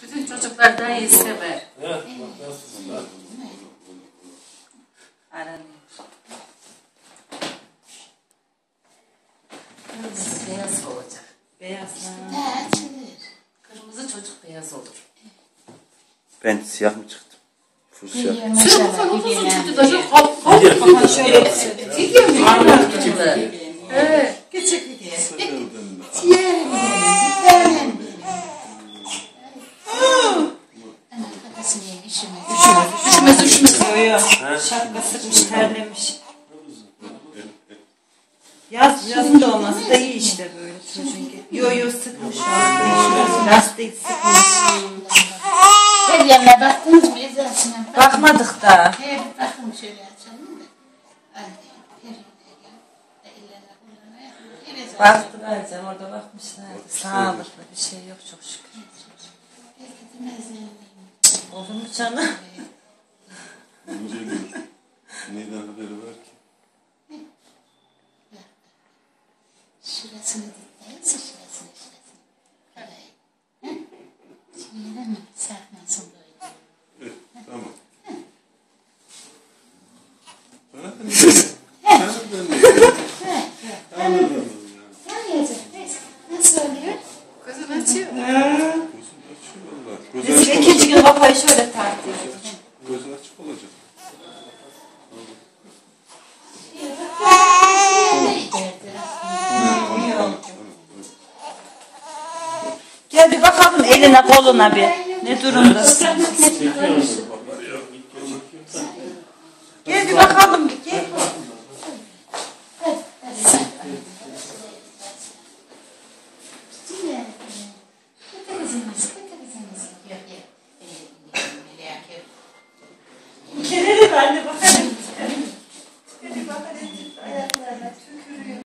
Bütün çocuklar da iyi sever. Evet, bak nasılsın lan? Aranıyor. Kırmızı beyaz olacak. Beyaz. Kırmızı çocuk beyaz olur. Ben siyah mı çıktım? Full siyah. Sen ufak uzun çıktı da yok. Ama şöyle Gidiyor mu? Anlattı. Evet. küçük diye. Üşümez. Yo. Şapka sıkmış, terlemiş. Yazın da olması da iyi işte böyle çocuğun. Yo sıkmış. Lastiği sıkmış. Her yerine baktınız mı? Ezasına Bakmadık da. He bir bakın şöyle açalım da. Hadi her ellerine kullanmaya. Baktılar canım orada bakmışlardı. Sağlıklı bir şey yok çok şükür. Olur mu canım? Önce gör. Neyden haberi var ki? Şurasını diklerse şurasını. Parayı. He? Şimdi mi? Sarkmasın böyle. Evet, tamam. Nereden ne? Anladım ya. Anlayacak. Nasıl oluyor? Gözünü açıyor. Gözün açık valla. Gözün Biz açık ikinci olacak. gün kafayı şöyle tartıyoruz. Gözün açık olacak. Gel bir bakalım eline koluna bir. Ne durumdasın? Gel bir bakalım bir gel. Gelelim anne bakalım.